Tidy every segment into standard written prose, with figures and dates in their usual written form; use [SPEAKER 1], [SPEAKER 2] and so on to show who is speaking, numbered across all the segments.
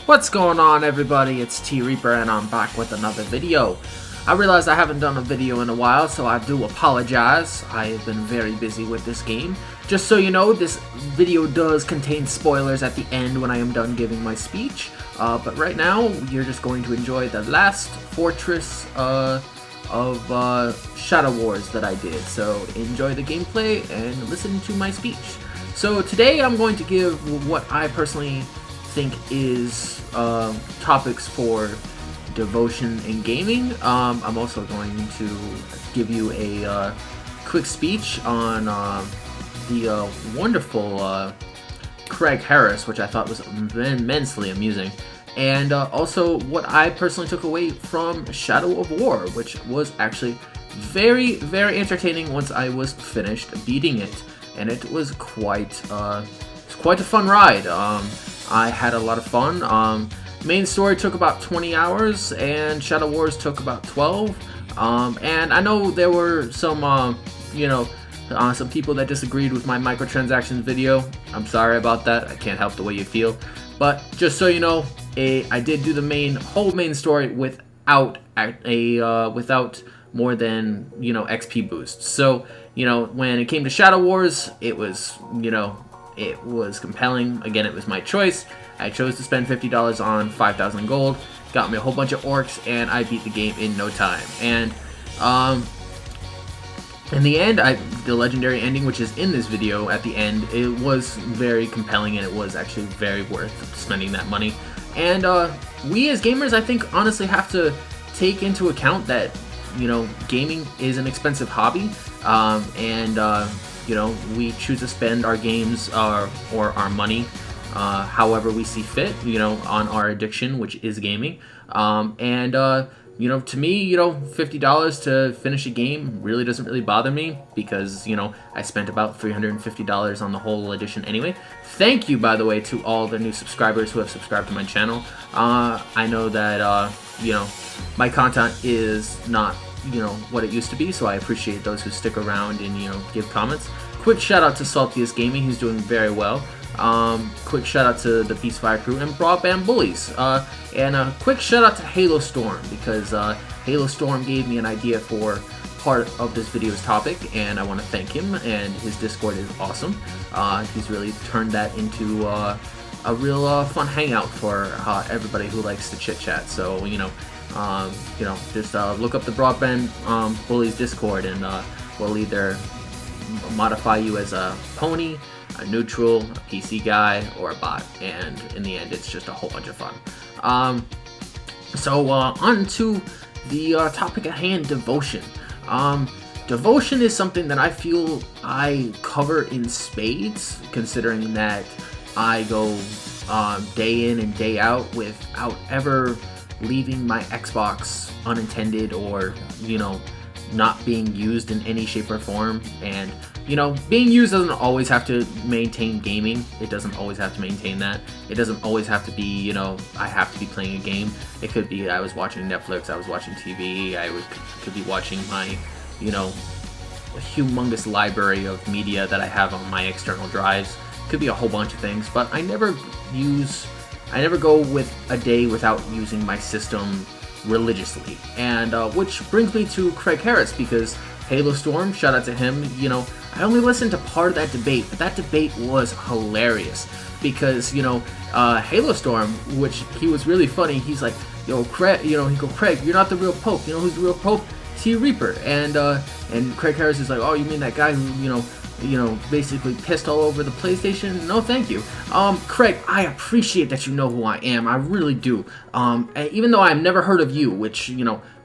[SPEAKER 1] What's going on, everybody? It's T Reaper and I'm back with another video. I realize I haven't done a video in a while, so I do apologize. I have been very busy with this game. Just so you know, this video does contain spoilers at the end when I am done giving my speech. But right now, you're just going to enjoy the last fortress of Shadow Wars that I did. So enjoy the gameplay and listen to my speech. So today I'm going to give what I personally think is topics for devotion in gaming. I'm also going to give you a quick speech on the wonderful Craig Harris, which I thought was immensely amusing, and also what I personally took away from Shadow of War, which was actually very, very entertaining once I was finished beating it, and it was quite a fun ride. I had a lot of fun. Main story took about 20 hours, and Shadow Wars took about 12. And I know there were some, some people that disagreed with my microtransactions video. I'm sorry about that. I can't help the way you feel. But just so you know, I did do the whole main story without without more than XP boosts. So when it came to Shadow Wars, it was it was compelling. Again, it was my choice. I chose to spend $50 on 5,000 gold, got me a whole bunch of orcs, and I beat the game in no time. And in the end, the legendary ending, which is in this video at the end, it was very compelling, and it was actually very worth spending that money. And we as gamers, I think, honestly have to take into account that gaming is an expensive hobby, we choose to spend our games or our money however we see fit, on our addiction, which is gaming. To me, $50 to finish a game really doesn't really bother me because, I spent about $350 on the whole edition anyway. Thank you, by the way, to all the new subscribers who have subscribed to my channel. I know that, my content is not what it used to be, so I appreciate those who stick around and give comments. Quick shout out to Saltiest Gaming, who's doing very well. Quick shout out to the Peacefire crew and Broadband Bullies, and a quick shout out to Halo Storm, because Halo Storm gave me an idea for part of this video's topic, and I want to thank him, and his Discord is awesome. He's really turned that into a real fun hangout for everybody who likes to chit chat. So just look up the Broadband Bullies Discord, and we'll either modify you as a pony, a neutral, a PC guy, or a bot, and in the end it's just a whole bunch of fun. So on to the topic at hand, devotion. Devotion is something that I feel I cover in spades, considering that I go day in and day out without ever leaving my Xbox unattended or not being used in any shape or form. And being used doesn't always have to maintain gaming. It doesn't always have to maintain that. It doesn't always have to be I have to be playing a game. It could be I was watching Netflix, I was watching TV, could be watching my humongous library of media that I have on my external drives. Could be a whole bunch of things, but I never go with a day without using my system religiously. And which brings me to Craig Harris, because Halo Storm, shout out to him. I only listened to part of that debate, but that debate was hilarious because Halo Storm, which he was really funny. He's like, "Yo, Craig," Craig, you're not the real Pope. Who's the real Pope? T Reaper. And Craig Harris is like, "Oh, you mean that guy who basically pissed all over the PlayStation? No, thank you. Craig, I appreciate that you know who I am. I really do. Even though I've never heard of you, which,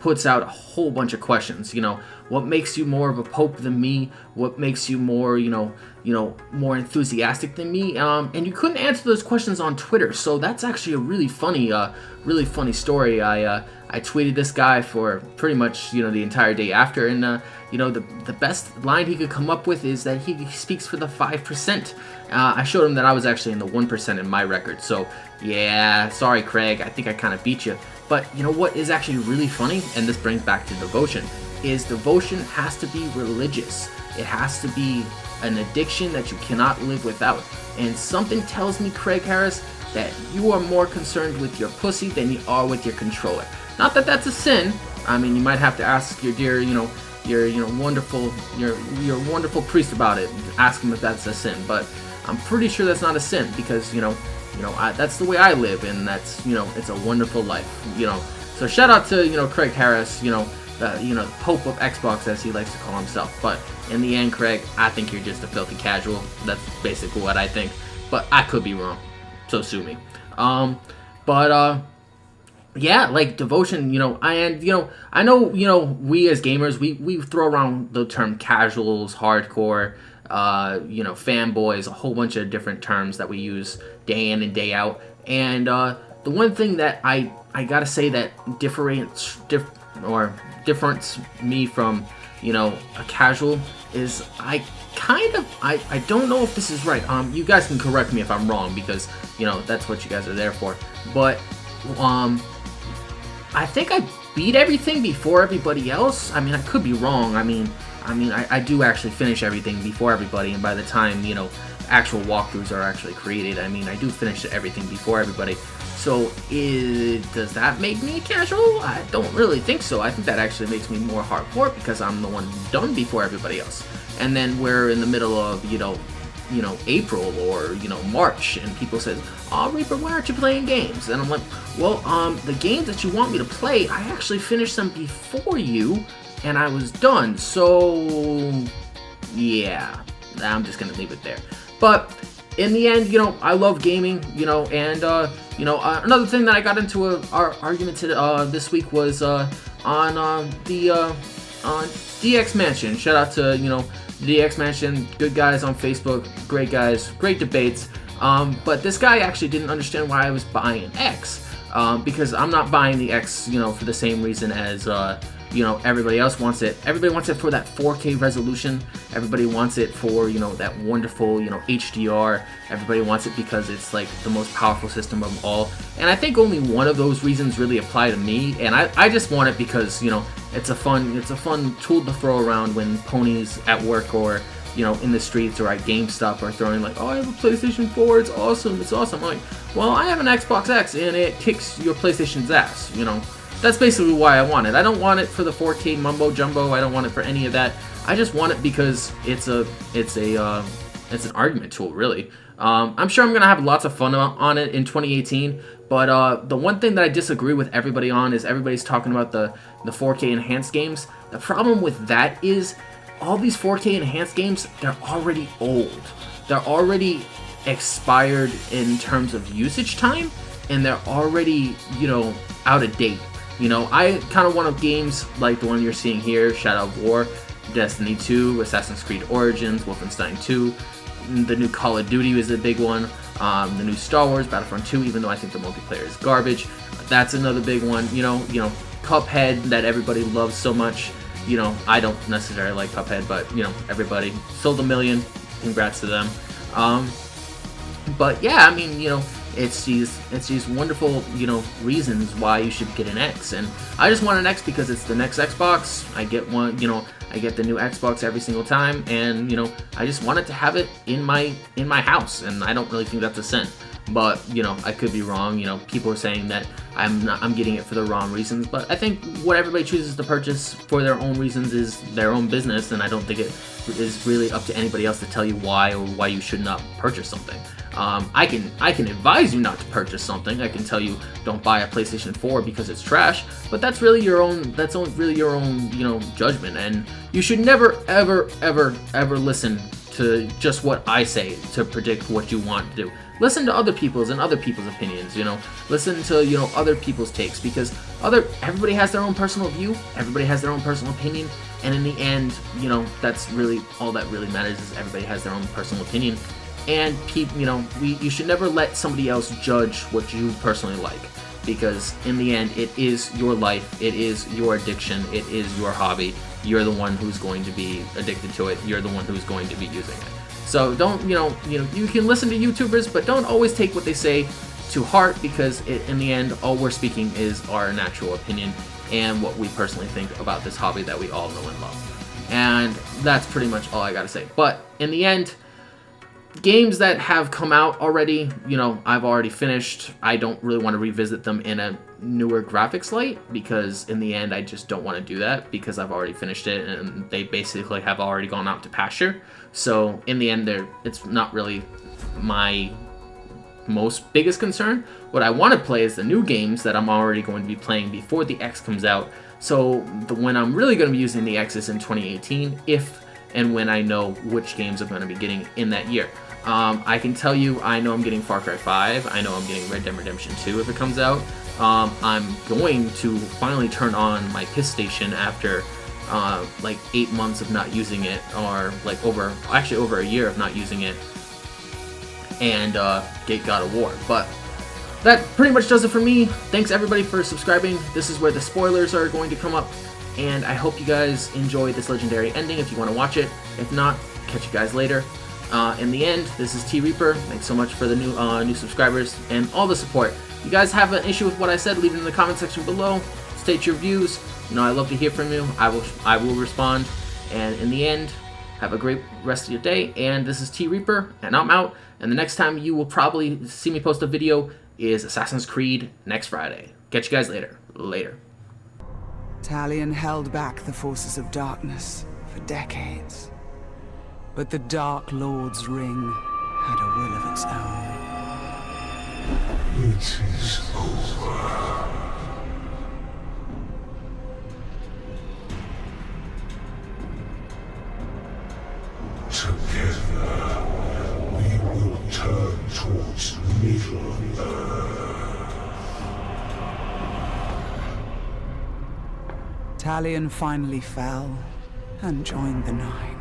[SPEAKER 1] puts out a whole bunch of questions. What makes you more of a pope than me? What makes you more, more enthusiastic than me? And you couldn't answer those questions on Twitter, so that's actually a really funny story. I tweeted this guy for pretty much, the entire day after, and the best line he could come up with is that he speaks for the 5%. I showed him that I was actually in the 1% in my record, so yeah, sorry Craig, I think I kind of beat you. But what is actually really funny, and this brings back to devotion, is devotion has to be religious. It has to be an addiction that you cannot live without. And something tells me, Craig Harris, that you are more concerned with your pussy than you are with your controller. Not that that's a sin. I mean, you might have to ask your dear, your wonderful priest about it. Ask him if that's a sin. But I'm pretty sure that's not a sin because that's the way I live, and that's it's a wonderful life. So shout out to Craig Harris, the Pope of Xbox, as he likes to call himself. But in the end, Craig, I think you're just a filthy casual. That's basically what I think. But I could be wrong, so sue me. Yeah, like devotion, I know, we as gamers, we throw around the term casuals, hardcore, fanboys, a whole bunch of different terms that we use day in and day out. And the one thing that I gotta say that differentiates me from, a casual is I don't know if this is right. You guys can correct me if I'm wrong because, that's what you guys are there for. But, I think I beat everything before everybody else. I mean, I could be wrong. I do actually finish everything before everybody, and by the time, actual walkthroughs are actually created, I do finish everything before everybody. So, does that make me casual? I don't really think so. I think that actually makes me more hardcore because I'm the one done before everybody else. And then we're in the middle of, April or, March, and people say, "Oh, Reaper, why aren't you playing games?" And I'm like, well, the games that you want me to play, I actually finished them before you, and I was done. So, yeah, I'm just gonna leave it there. But in the end, I love gaming, and another thing that I got into our argument this week was on DX Mansion. Shout out to DX Mansion, good guys on Facebook, great guys, great debates. But this guy actually didn't understand why I was buying an X, because I'm not buying the X, for the same reason as everybody else wants it. Everybody wants it for that 4K resolution. Everybody wants it for, that wonderful, HDR. Everybody wants it because it's like the most powerful system of all. And I think only one of those reasons really apply to me. And I just want it because, it's a fun tool to throw around when ponies at work or, in the streets or at GameStop are throwing like, "Oh, I have a PlayStation 4, it's awesome. I'm like, well, I have an Xbox X and it kicks your PlayStation's ass, That's basically why I want it. I don't want it for the 4K mumbo jumbo. I don't want it for any of that. I just want it because it's an argument tool, really. I'm sure I'm gonna have lots of fun on it in 2018. But the one thing that I disagree with everybody on is everybody's talking about the 4K enhanced games. The problem with that is all these 4K enhanced games, they're already old. They're already expired in terms of usage time, and they're already, out of date. I kind of want games like the one you're seeing here, Shadow of War, Destiny 2, Assassin's Creed Origins, Wolfenstein 2, the new Call of Duty is a big one, the new Star Wars, Battlefront 2, even though I think the multiplayer is garbage. That's another big one. Cuphead that everybody loves so much. I don't necessarily like Cuphead, but, everybody sold 1 million. Congrats to them. But yeah, it's these wonderful, reasons why you should get an X. And I just want an X because it's the next Xbox. I get one, I get the new Xbox every single time, and, I just wanted to have it in my house, and I don't really think that's a sin. But, I could be wrong. People are saying that I'm getting it for the wrong reasons, but I think what everybody chooses to purchase for their own reasons is their own business, and I don't think it is really up to anybody else to tell you why or why you should not purchase something. I can advise you not to purchase something. I can tell you don't buy a PlayStation 4 because it's trash, but that's really your own. That's really your own, judgment, and you should never, ever listen to just what I say to predict what you want to do. Listen to other people's opinions, Listen to, other people's takes, because everybody has their own personal view, everybody has their own personal opinion, and in the end, that's really all that really matters is everybody has their own personal opinion. And you should never let somebody else judge what you personally like, because in the end, it is your life, it is your addiction, it is your hobby. You're the one who's going to be addicted to it. You're the one who's going to be using it. So don't, you can listen to YouTubers, but don't always take what they say to heart, because in the end, all we're speaking is our natural opinion and what we personally think about this hobby that we all know and love. And that's pretty much all I gotta say. But in the end, games that have come out already, you know, I've already finished. I don't really want to revisit them in a newer graphics light, because in the end I just don't want to do that, because I've already finished it and they basically have already gone out to pasture. So in the end, it's not really my most biggest concern. What I want to play is the new games that I'm already going to be playing before the X comes out. So when I'm really going to be using the X is in 2018, if and when I know which games I'm going to be getting in that year. I can tell you, I know I'm getting Far Cry 5, I know I'm getting Red Dead Redemption 2 if it comes out. I'm going to finally turn on my PIS station after like 8 months of not using it, or like over a year of not using it, and get God of War. But that pretty much does it for me. Thanks everybody for subscribing. This is where the spoilers are going to come up, and I hope you guys enjoy this legendary ending if you want to watch it. If not, catch you guys later. In the end, this is T Reaper. Thanks so much for the new subscribers and all the support. You guys have an issue with what I said, leave it in the comment section below. State your views. You know, I love to hear from you. I will respond. And in the end, have a great rest of your day. And this is T Reaper, and I'm out. And the next time you will probably see me post a video is Assassin's Creed next Friday. Catch you guys later. Later.
[SPEAKER 2] Talion held back the forces of darkness for decades. But the Dark Lord's ring had a will of its own.
[SPEAKER 3] It is over. Together, we will turn towards Middle-earth.
[SPEAKER 2] Talion finally fell and joined the Nine.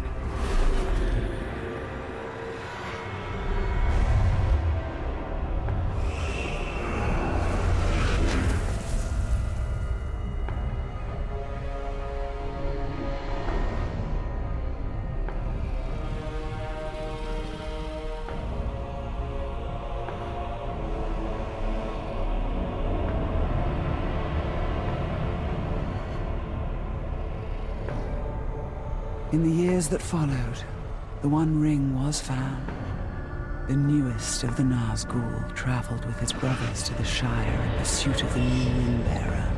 [SPEAKER 2] In the years that followed, the One Ring was found. The newest of the Nazgul traveled with his brothers to the Shire in pursuit of the new Ring-bearer.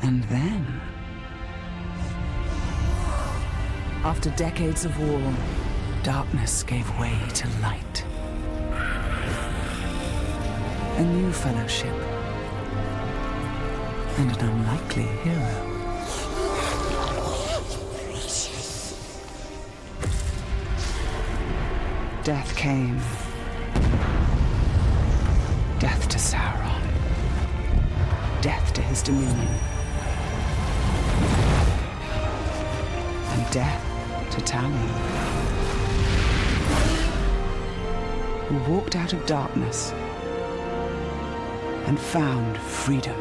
[SPEAKER 2] And then, after decades of war, darkness gave way to light. A new fellowship. And an unlikely hero. Death came. Death to Sauron. Death to his dominion. And death to Talion, who walked out of darkness and found freedom.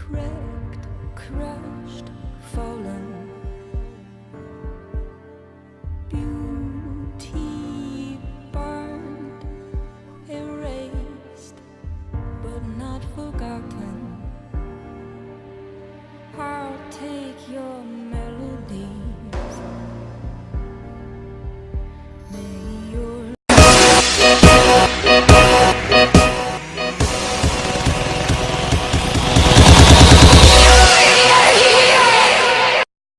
[SPEAKER 4] Cracked, crushed, fallen.